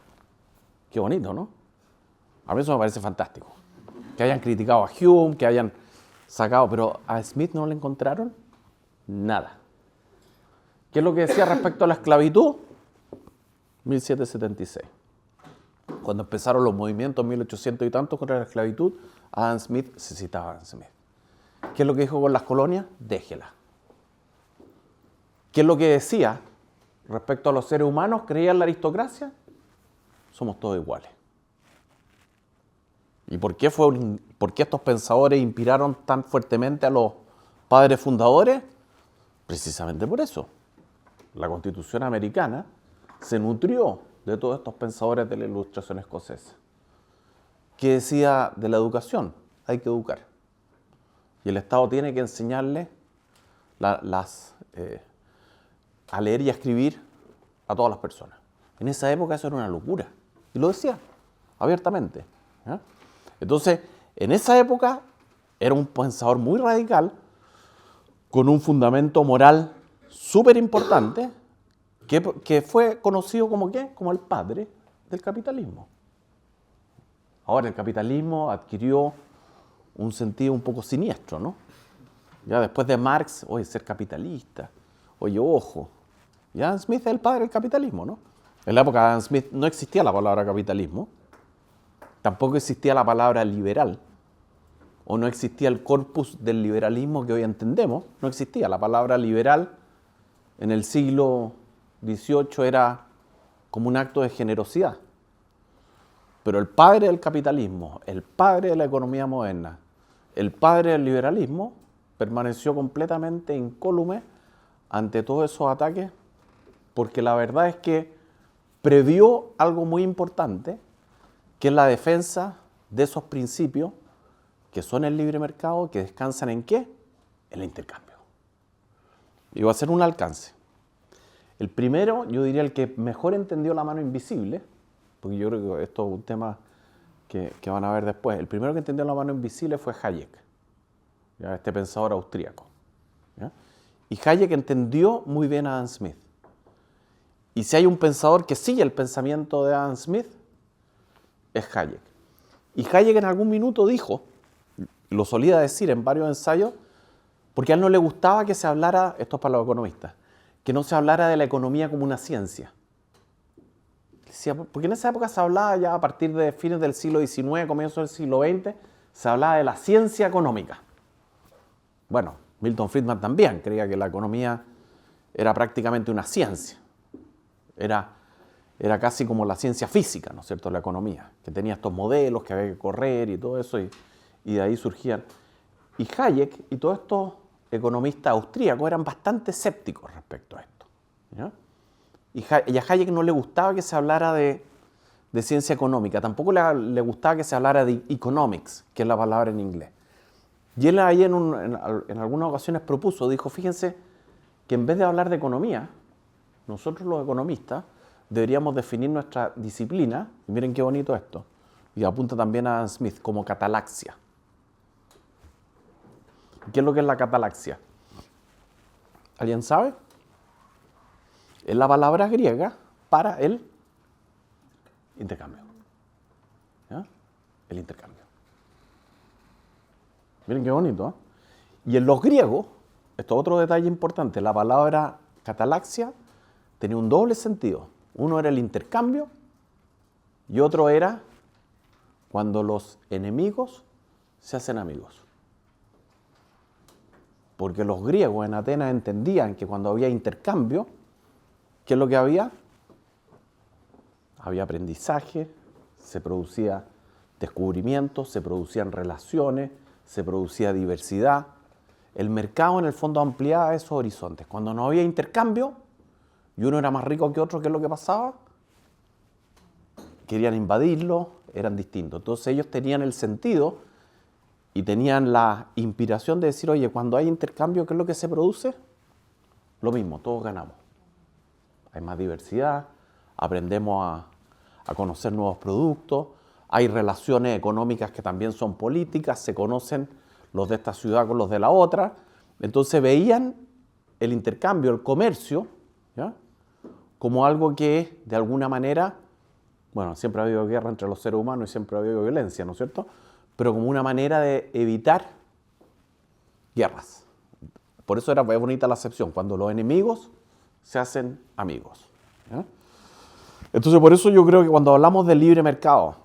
Qué bonito, ¿no? A mí eso me parece fantástico. Que hayan criticado a Hume, que hayan sacado, pero a Smith no le encontraron nada. ¿Qué es lo que decía respecto a la esclavitud? 1776. Cuando empezaron los movimientos 1800 y tantos contra la esclavitud, Adam Smith se citaba a Adam Smith. ¿Qué es lo que dijo con las colonias? Déjela. ¿Qué es lo que decía respecto a los seres humanos? ¿Creía en la aristocracia? Somos todos iguales. ¿Y por qué estos pensadores inspiraron tan fuertemente a los padres fundadores? Precisamente por eso. La Constitución americana se nutrió de todos estos pensadores de la Ilustración escocesa. ¿Qué decía de la educación? Hay que educar. Y el Estado tiene que enseñarle a leer y a escribir a todas las personas. En esa época eso era una locura. Y lo decía abiertamente. ¿Ya? Entonces, en esa época era un pensador muy radical, con un fundamento moral súper importante, que fue conocido como ¿qué? Como el padre del capitalismo. Ahora, el capitalismo adquirió un sentido un poco siniestro, ¿no? Ya después de Marx, oye, ser capitalista, oye, ojo. Y Adam Smith es el padre del capitalismo, ¿no? En la época de Adam Smith no existía la palabra capitalismo, tampoco existía la palabra liberal, o no existía el corpus del liberalismo que hoy entendemos, no existía. La palabra liberal en el siglo XVIII era como un acto de generosidad. Pero el padre del capitalismo, el padre de la economía moderna, el padre del liberalismo, permaneció completamente incólume ante todos esos ataques, porque la verdad es que previó algo muy importante, que es la defensa de esos principios que son el libre mercado, que descansan ¿en qué? En el intercambio. Y va a ser un alcance. El primero, yo diría el que mejor entendió la mano invisible, porque yo creo que esto es un tema que van a ver después. El primero que entendió la mano invisible fue Hayek, ¿ya? Este pensador austríaco. ¿Ya? Y Hayek entendió muy bien a Adam Smith. Y si hay un pensador que sigue el pensamiento de Adam Smith, es Hayek. Y Hayek en algún minuto dijo, lo solía decir en varios ensayos, porque a él no le gustaba que se hablara, esto es para los economistas, que no se hablara de la economía como una ciencia. Porque en esa época se hablaba ya a partir de fines del siglo XIX, comienzos del siglo XX, se hablaba de la ciencia económica. Bueno, Milton Friedman también creía que la economía era prácticamente una ciencia. Era casi como la ciencia física, ¿no es cierto?, la economía, que tenía estos modelos que había que correr y todo eso, y de ahí surgían. Y Hayek y todos estos economistas austríacos eran bastante escépticos respecto a esto. ¿Ya? Y a Hayek no le gustaba que se hablara de de ciencia económica, tampoco le gustaba que se hablara de economics, que es la palabra en inglés. Y él ahí en algunas ocasiones propuso, dijo, fíjense que en vez de hablar de economía, nosotros los economistas deberíamos definir nuestra disciplina, y miren qué bonito esto, y apunta también a Adam Smith, como catalaxia. ¿Qué es lo que es la catalaxia? ¿Alguien sabe? Es la palabra griega para el intercambio. ¿Ya? El intercambio. Miren qué bonito, ¿eh? Y en los griegos, esto es otro detalle importante, la palabra catalaxia tenía un doble sentido. Uno era el intercambio y otro era cuando los enemigos se hacen amigos. Porque los griegos en Atenas entendían que cuando había intercambio, ¿qué es lo que había? Había aprendizaje, se producía descubrimiento, se producían relaciones, se producía diversidad. El mercado en el fondo ampliaba esos horizontes. Cuando no había intercambio y uno era más rico que otro, ¿qué es lo que pasaba? Querían invadirlo, eran distintos. Entonces ellos tenían el sentido y tenían la inspiración de decir, oye, cuando hay intercambio, ¿qué es lo que se produce? Lo mismo, todos ganamos. Hay más diversidad, aprendemos a conocer nuevos productos, hay relaciones económicas que también son políticas, se conocen los de esta ciudad con los de la otra. Entonces veían el intercambio, el comercio, ¿ya?, como algo que de alguna manera, bueno, siempre ha habido guerra entre los seres humanos y siempre ha habido violencia, ¿no es cierto?, pero como una manera de evitar guerras. Por eso era bonita la acepción, cuando los enemigos se hacen amigos, ¿ya? Entonces, por eso yo creo que cuando hablamos del libre mercado,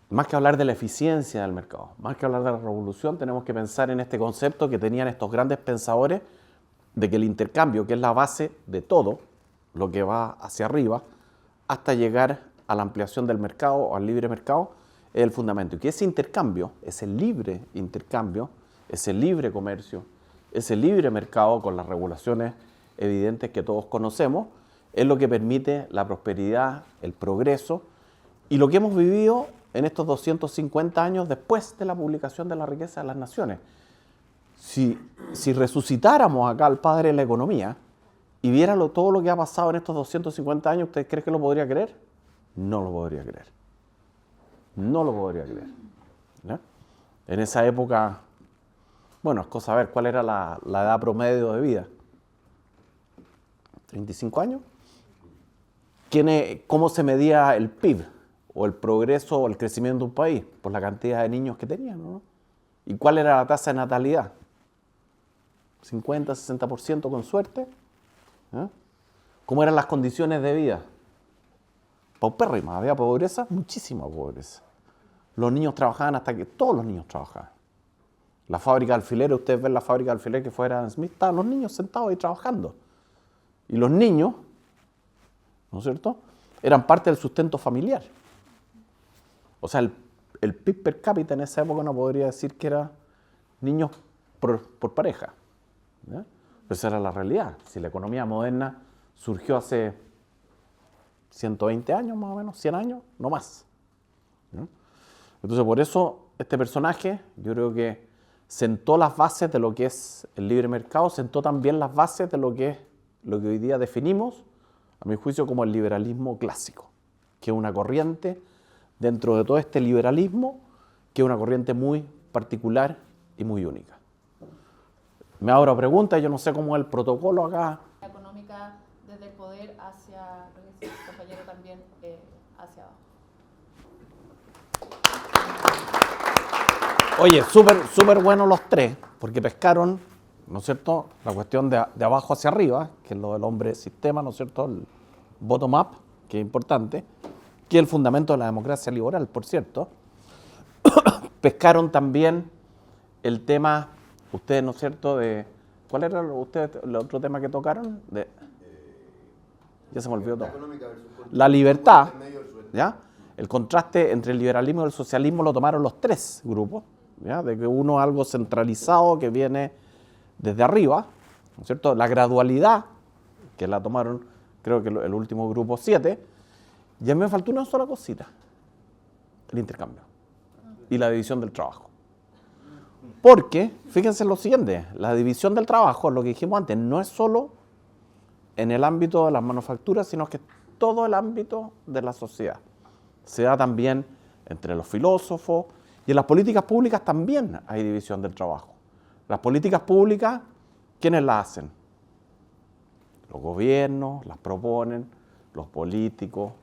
más que hablar de la eficiencia del mercado, más que hablar de la revolución, tenemos que pensar en este concepto que tenían estos grandes pensadores de que el intercambio, que es la base de todo lo que va hacia arriba, hasta llegar a la ampliación del mercado o al libre mercado, es el fundamento. Y que ese intercambio, ese libre intercambio, ese libre comercio, ese libre mercado con las regulaciones evidentes que todos conocemos, es lo que permite la prosperidad, el progreso y lo que hemos vivido en estos 250 años después de la publicación de la riqueza de las naciones. Si resucitáramos acá al padre de la economía y viera todo lo que ha pasado en estos 250 años, ¿usted cree que lo podría creer? No lo podría creer. No lo podría creer, ¿ya? En esa época, bueno, es cosa ver cuál era la edad promedio de vida. ¿35 años? ¿Cómo se medía el PIB o el progreso o el crecimiento de un país? Por la cantidad de niños que tenían, ¿no? ¿Y cuál era la tasa de natalidad? 50, 60% con suerte, ¿eh? ¿Cómo eran las condiciones de vida? Paupérrimas, había pobreza, muchísima pobreza. Los niños trabajaban hasta que todos los niños trabajaban. La fábrica de alfileres, ustedes ven la fábrica de alfileres que fuera Adam Smith, estaban los niños sentados ahí trabajando. Y los niños, ¿no es cierto?, eran parte del sustento familiar. O sea, el PIB per cápita en esa época uno podría decir que era niños por pareja, ¿ya? Pero esa era la realidad. Si la economía moderna surgió hace 120 años más o menos, 100 años, no más, ¿no? Entonces, por eso este personaje, yo creo que sentó las bases de lo que es el libre mercado, sentó también las bases de lo que es lo que hoy día definimos, a mi juicio, como el liberalismo clásico, que es una corriente dentro de todo este liberalismo, que es una corriente muy particular y muy única. Me abro a preguntas, yo no sé cómo es el protocolo acá. Económica desde el poder hacia, lo que dice el compañero también, hacia abajo. Oye, súper buenos los tres, porque pescaron, ¿no es cierto?, la cuestión de abajo hacia arriba, que es lo del hombre sistema, ¿no es cierto?, el bottom-up, que es importante, que es el fundamento de la democracia liberal, por cierto. Pescaron también el tema, ustedes, ¿no es cierto?, de... ¿Cuál era el otro tema que tocaron? Ya se me olvidó todo. La libertad, ¿ya? El contraste entre el liberalismo y el socialismo lo tomaron los tres grupos, ¿ya? De que uno es algo centralizado que viene desde arriba, ¿no es cierto? La gradualidad, que la tomaron, creo que el último grupo 7, Y a mí me faltó una sola cosita, el intercambio y la división del trabajo. Porque, fíjense lo siguiente, la división del trabajo, lo que dijimos antes, no es solo en el ámbito de las manufacturas, sino que todo el ámbito de la sociedad. Se da también entre los filósofos y en las políticas públicas también hay división del trabajo. Las políticas públicas, ¿quiénes las hacen? Los gobiernos las proponen, los políticos,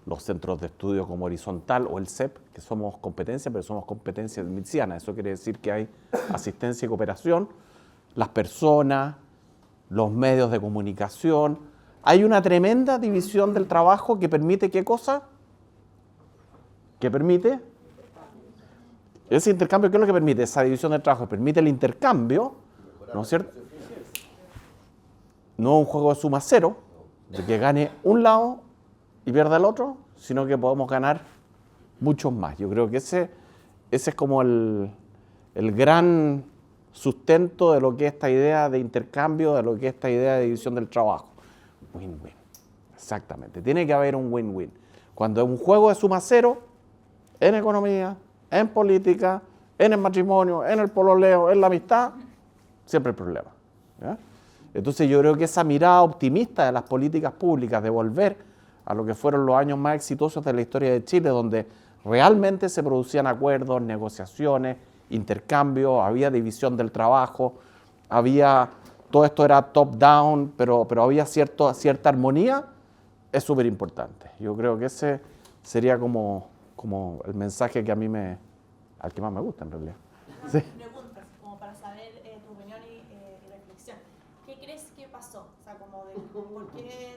los centros de estudio como Horizontal o el CEP, que somos competencia, pero somos competencia smithsiana. Eso quiere decir que hay asistencia y cooperación, las personas, los medios de comunicación. Hay una tremenda división del trabajo que permite, ¿qué cosa? ¿Qué permite? Ese intercambio, ¿qué es lo que permite? Esa división del trabajo permite el intercambio, ¿no es cierto? No un juego de suma cero, de que gane un lado y pierda el otro, sino que podemos ganar muchos más. Yo creo que ese es como el gran sustento de lo que es esta idea de intercambio, de lo que es esta idea de división del trabajo. Win-win, exactamente. Tiene que haber un win-win. Cuando es un juego de suma cero, en economía, en política, en el matrimonio, en el pololeo, en la amistad, siempre hay problema. ¿Ya? Entonces yo creo que esa mirada optimista de las políticas públicas, de volver a lo que fueron los años más exitosos de la historia de Chile, donde realmente se producían acuerdos, negociaciones, intercambios, había división del trabajo, todo esto era top-down, pero había cierta armonía, es súper importante. Yo creo que ese sería como el mensaje que al que más me gusta en realidad. Sí. Preguntas, como para saber tu opinión y reflexión. ¿Qué crees que pasó? O sea, como de por qué,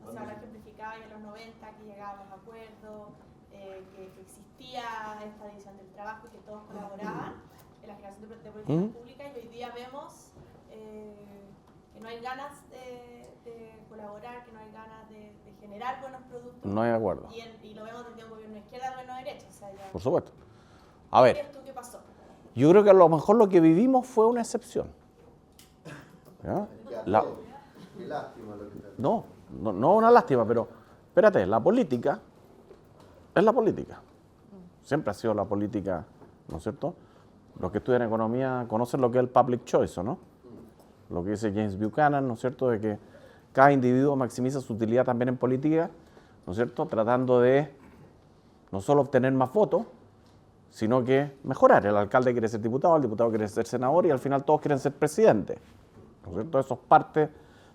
o sea, la ejemplificaba en los 90, que llegábamos a acuerdos, que existía esta división del trabajo y que todos colaboraban en la generación de políticas públicas, y hoy día vemos que no hay ganas de colaborar, que no hay ganas de generar buenos productos. No hay acuerdo. Y lo vemos desde un gobierno de izquierda, gobierno de derecha. O sea, ya, Por supuesto. A ver, ¿qué crees tú que pasó? yo creo que a lo mejor lo que vivimos fue una excepción. ¿Ya? Qué lástima lo que está. No una lástima, pero espérate, la política es la política. Siempre ha sido la política, ¿no es cierto? Los que estudian economía conocen lo que es el public choice, ¿no? Lo que dice James Buchanan, ¿no es cierto?, de que cada individuo maximiza su utilidad también en política, ¿no es cierto?, tratando de no solo obtener más votos, sino que mejorar. El alcalde quiere ser diputado, el diputado quiere ser senador y al final todos quieren ser presidente, ¿no es cierto? Eso es parte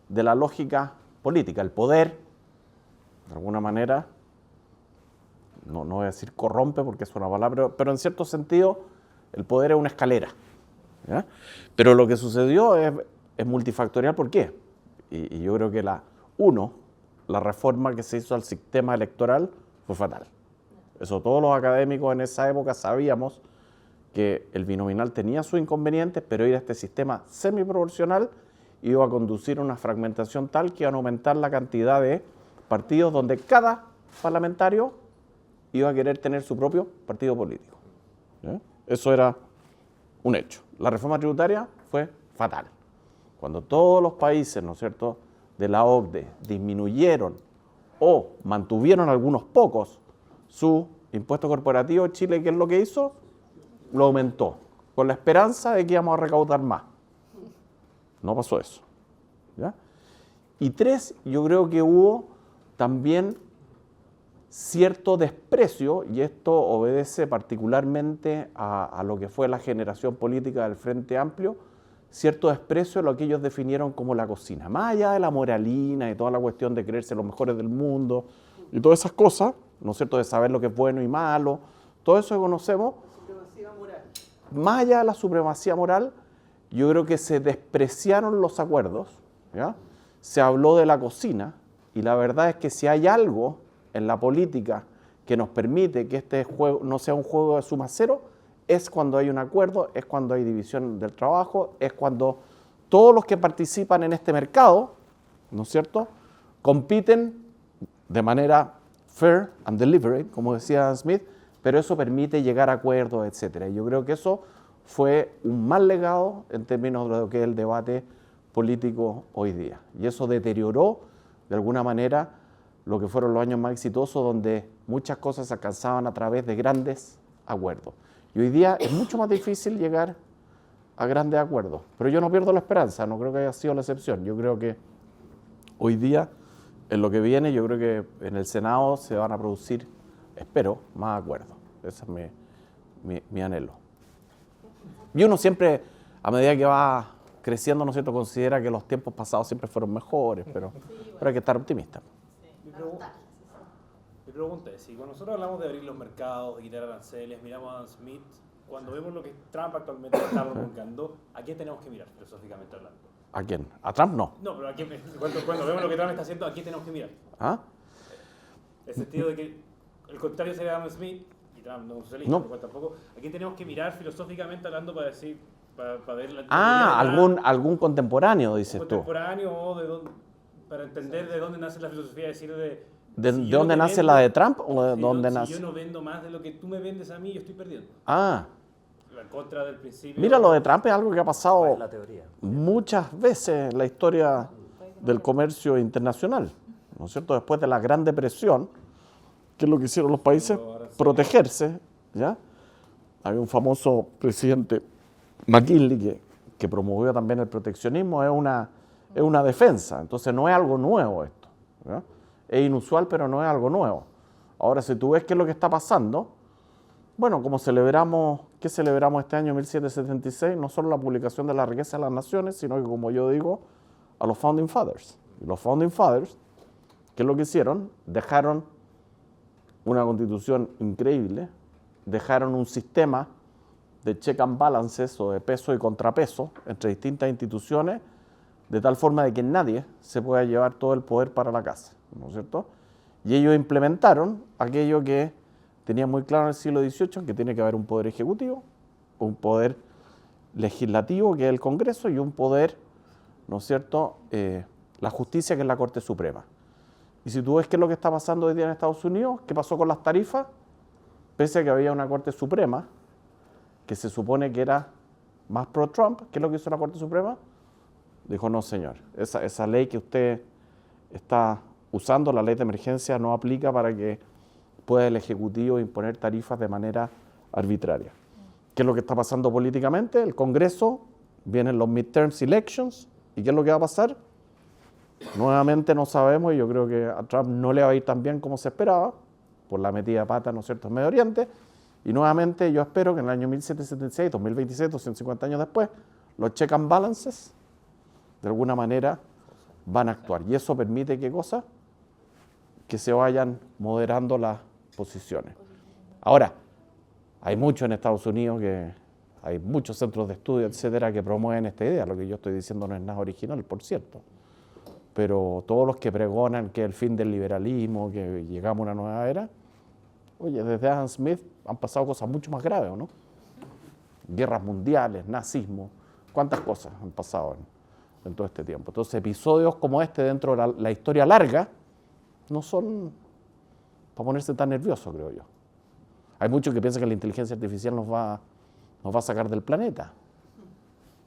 de la lógica política. El poder, de alguna manera, no voy a decir corrompe porque es una palabra, pero en cierto sentido el poder es una escalera. ¿Ya? Pero lo que sucedió es multifactorial. ¿Por qué? Y yo creo que la reforma que se hizo al sistema electoral fue fatal. Eso todos los académicos en esa época sabíamos que el binominal tenía sus inconvenientes, pero ir a este sistema semiproporcional iba a conducir a una fragmentación tal que iban a aumentar la cantidad de partidos donde cada parlamentario iba a querer tener su propio partido político. ¿Ya? Eso era un hecho. La reforma tributaria fue fatal. Cuando todos los países, ¿no es cierto?, de la OCDE disminuyeron o mantuvieron algunos pocos su impuesto corporativo, Chile, ¿qué es lo que hizo? Lo aumentó, con la esperanza de que íbamos a recaudar más. No pasó eso. ¿Ya? Y tres, yo creo que hubo también cierto desprecio, y esto obedece particularmente a lo que fue la generación política del Frente Amplio, cierto desprecio a lo que ellos definieron como la cocina. Más allá de la moralina y toda la cuestión de creerse los mejores del mundo y todas esas cosas, ¿no es cierto?, de saber lo que es bueno y malo, todo eso que conocemos, más allá de la supremacía moral, yo creo que se despreciaron los acuerdos, ¿ya? Se habló de la cocina, y la verdad es que si hay algo en la política que nos permite que este juego no sea un juego de suma cero, es cuando hay un acuerdo, es cuando hay división del trabajo, es cuando todos los que participan en este mercado, ¿no es cierto?, compiten de manera fair and deliberate, como decía Smith, pero eso permite llegar a acuerdos, etc. Y yo creo que eso fue un mal legado en términos de lo que es el debate político hoy día. Y eso deterioró, de alguna manera, lo que fueron los años más exitosos, donde muchas cosas se alcanzaban a través de grandes acuerdos. Y hoy día es mucho más difícil llegar a grandes acuerdos. Pero yo no pierdo la esperanza, no creo que haya sido la excepción. Yo creo que hoy día, en lo que viene, yo creo que en el Senado se van a producir, espero, más acuerdos. Ese es mi anhelo. Y uno siempre, a medida que va creciendo, ¿no es cierto?, considera que los tiempos pasados siempre fueron mejores, pero hay que estar optimista. Mi pregunta es, si cuando nosotros hablamos de abrir los mercados, de quitar aranceles, miramos a Adam Smith, cuando vemos lo que Trump actualmente está promulgando, ¿a quién tenemos que mirar, filosóficamente hablando? ¿A quién? ¿A Trump no? No, pero cuando vemos lo que Trump está haciendo, ¿a quién tenemos que mirar? ¿Ah? En el sentido de que el contrario sería Adam Smith, y Trump no es socialista, No. por lo cual tampoco, ¿a quién tenemos que mirar filosóficamente hablando para decir, para ver la... Algún contemporáneo, dices tú. Contemporáneo o de dónde, para entender de dónde nace la filosofía, decir ¿De si yo dónde no te nace vendo, la de Trump o de si dónde yo, nace? Si yo no vendo más de lo que tú me vendes a mí, yo estoy perdiendo. Ah, En contra del principio. mira, lo de Trump es algo que ha pasado ¿Cuál es la teoría? muchas veces en la historia del comercio internacional, ¿no es cierto? Después de la Gran Depresión, ¿qué es lo que hicieron los países? Protegerse, ¿ya? Hay un famoso presidente, McKinley, que promovió también el proteccionismo, es una defensa, entonces no es algo nuevo esto, ¿ya? Es inusual, pero no es algo nuevo. Ahora, si tú ves qué es lo que está pasando, bueno, como celebramos, ¿qué celebramos este año 1776? No solo la publicación de la riqueza de las naciones, sino que, como yo digo, a los Founding Fathers. Y los Founding Fathers, ¿qué es lo que hicieron? Dejaron una constitución increíble, dejaron un sistema de check and balances o de peso y contrapeso entre distintas instituciones, de tal forma de que nadie se pueda llevar todo el poder para la casa, ¿no es cierto? Y ellos implementaron aquello que tenía muy claro en el siglo XVIII, que tiene que haber un poder ejecutivo, un poder legislativo, que es el Congreso, y un poder, ¿no es cierto?, la justicia, que es la Corte Suprema. Y si tú ves qué es lo que está pasando hoy día en Estados Unidos, qué pasó con las tarifas, pese a que había una Corte Suprema, que se supone que era más pro-Trump, ¿qué es lo que hizo la Corte Suprema? Dijo, no señor, esa ley que usted está usando, la ley de emergencia, no aplica para que pueda el Ejecutivo imponer tarifas de manera arbitraria. ¿Qué es lo que está pasando políticamente? El Congreso, vienen los midterms elections, ¿y qué es lo que va a pasar? Nuevamente no sabemos, y yo creo que a Trump no le va a ir tan bien como se esperaba, por la metida de pata, ¿no es cierto?, en Medio Oriente, y nuevamente yo espero que en el año 1776, 2026, 250 años después, los check and balances, de alguna manera, van a actuar. Y eso permite, ¿qué cosa? Que se vayan moderando las posiciones. Ahora, hay mucho en Estados Unidos, hay muchos centros de estudio, etcétera, que promueven esta idea. Lo que yo estoy diciendo no es nada original, por cierto. Pero todos los que pregonan que es el fin del liberalismo, que llegamos a una nueva era, oye, desde Adam Smith han pasado cosas mucho más graves, ¿o no? Guerras mundiales, nazismo, cuántas cosas han pasado en todo este tiempo. Entonces, episodios como este dentro de la historia larga no son para ponerse tan nervioso, creo yo. Hay muchos que piensan que la inteligencia artificial nos va a sacar del planeta.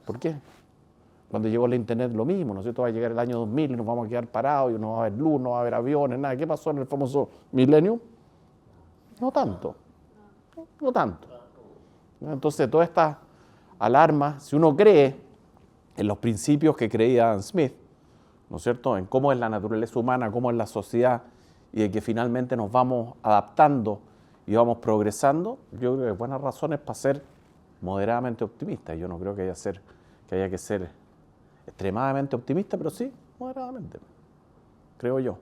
¿Por qué? Cuando llegó la internet lo mismo, ¿no es cierto? Va a llegar el año 2000 y nos vamos a quedar parados y no va a haber luz, no va a haber aviones, nada. ¿Qué pasó en el famoso milenio? No tanto. No tanto. Entonces, todas estas alarmas, si uno cree en los principios que creía Adam Smith, ¿no es cierto?, en cómo es la naturaleza humana, cómo es la sociedad, y de que finalmente nos vamos adaptando y vamos progresando, yo creo que hay buenas razones para ser moderadamente optimista. Yo no creo que haya que ser extremadamente optimista, pero sí moderadamente, creo yo.